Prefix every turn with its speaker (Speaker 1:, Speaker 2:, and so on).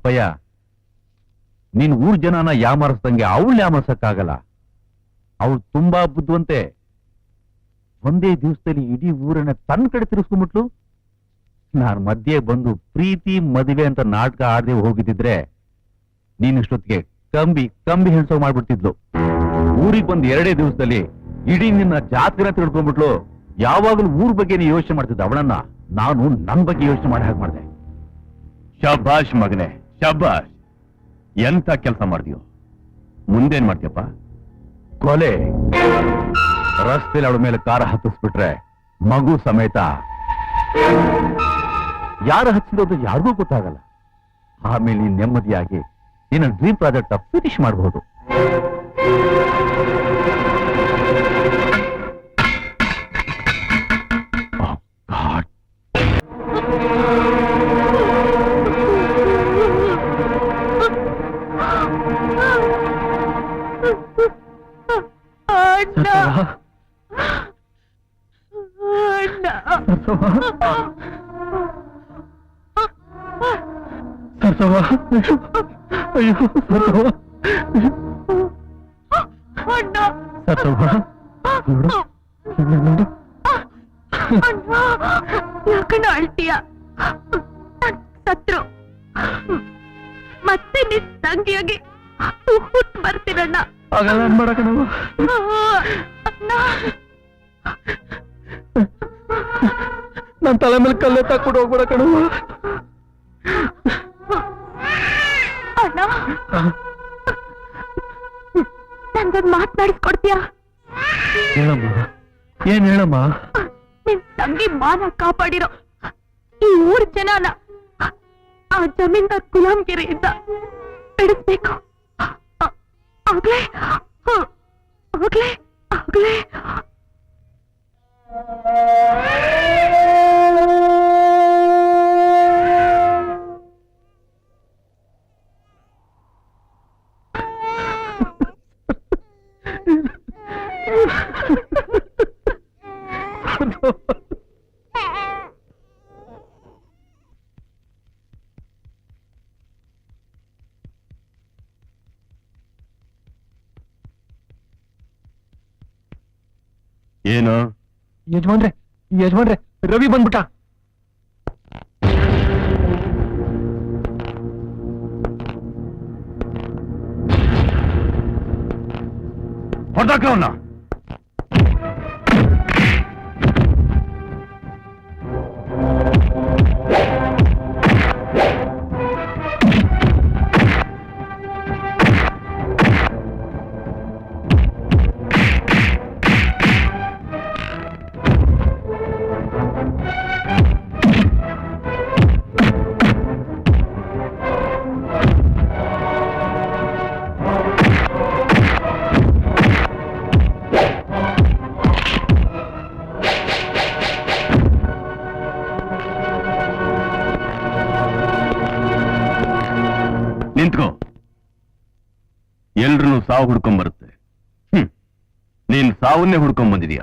Speaker 1: ಅಪ್ಪಯ್ಯ, ನೀನ್ ಊರ್ ಜನನ ಯಾಮರ್ಸ್ದಂಗೆ ಅವಳು ಯಾಮರ್ಸಕ್ಕಾಗಲ್ಲ. ಅವಳು ತುಂಬಾ ಬುದ್ಧಿವಂತೆ. ಒಂದೇ ದಿವಸದಲ್ಲಿ ಇಡೀ ಊರನ್ನ ತನ್ನ ಕಡೆ ತಿರ್ಸ್ಕೊಂಡ್ಬಿಟ್ಲು. ನಾನು ಮಧ್ಯೆ ಬಂದು ಪ್ರೀತಿ ಮದುವೆ ಅಂತ ನಾಟಕ ಆಡದೆ ಹೋಗಿದ್ದಿದ್ರೆ ನೀನಿಷ್ಟೊತ್ತಿಗೆ ಕಂಬಿ ಕಂಬಿ ಹೆಣ್ಸೋ ಮಾಡ್ಬಿಡ್ತಿದ್ಲು. ಊರಿಗೆ ಬಂದ್ 2 ದಿವಸದಲ್ಲಿ ಇಡೀ ನಿನ್ನ ಜಾತಿನ ತಿಳ್ಕೊಂಡ್ಬಿಟ್ಲು. ಯಾವಾಗಲೂ ಊರ್ ಬಗ್ಗೆ ಯೋಚನೆ ಮಾಡ್ತಿದ್ದ ಅವಳನ್ನ ನಾನು ನನ್ ಬಗ್ಗೆ ಯೋಚನೆ ಮಾಡಿ ಹಾಗೆ ಮಾಡಿದೆ.
Speaker 2: ಶಬಾಷ್ ಮಗನೇ, ಶಬಾಷ್. ಎಂತ ಕೆಲಸ ಮಾಡ್ತೀಯೋ. ಮುಂದೇನ್ ಮಾಡ್ತೀಯಪ್ಪ?
Speaker 1: ಕೊಲೆ. ರಸ್ತೆಲಿ ಅವಳ ಮೇಲೆ ಕಾರ ಹತ್ತಿಸ್ಬಿಟ್ರೆ ಮಗು ಸಮೇತ ಯಾರು ಹಚ್ಚಿರೋದು ಯಾರಿಗೂ ಗೊತ್ತಾಗಲ್ಲ. ಆಮೇಲೆ ನೀನ್ ನೆಮ್ಮದಿಯಾಗಿ ನಿನ್ನ ಡ್ರೀಮ್ ಪ್ರಾಜೆಕ್ಟ್ ಫಿನಿಶ್ ಮಾಡಬಹುದು.
Speaker 3: ಯಾಕಂಡ ಅಳ್ತೀಯ? ಸತ್ರು ಮತ್ತೆ ನಿನ್ ತಂಗಿಯಾಗಿ ಹುಟ್ಟು ಬರ್ತೀರಣ್ಣ.
Speaker 4: ನನ್ ತಲೆ ಮೇಲೆ ಕಲ್ಲೆ ತಕ್ಬಿಟ್ಟು ಹೋಗ್ಬೇಡ ಕಣವ.
Speaker 3: ಅಣ್ಣ, ನನ್ಗೊಂದು ಮಾತನಾಡಿಸ್ಕೊಡ್ತೀಯಾ?
Speaker 4: ಹೇಳಮ್ಮ, ಏನ್ ಹೇಳಮ್ಮ?
Speaker 3: ನಿನ್ ತಂಗಿ ಮಾನ ಕಾಪಾಡಿರೋ ಈ ಊರ್ ಜನನ ಆ ಜಮೀನ್ದಾರ್ ಗುಲಾಮ್ಗಿರಿಯಿಂದ ಬಿಡಿಸ್ಬೇಕು. ಆಗ್ಲೇ ಆಗ್ಲೇ ಆಗ್ಲೇ
Speaker 2: ಏನು?
Speaker 4: ಯಜಮಾನ್ರೆ ರವಿ ಬಂದ್ಬಿಟ್ಟ.
Speaker 2: ಹೊಡೆದಾಕವನ್ನ. ನಿಂತ್ಕೋ. ಎಲ್ರೂ ಸಾವು ಹುಡ್ಕೊಂಡ್ ಬರುತ್ತೆ. ನೀನ್ ಸಾವನ್ನೇ ಹುಡ್ಕೊಂಡ್ ಬಂದಿದೀಯ.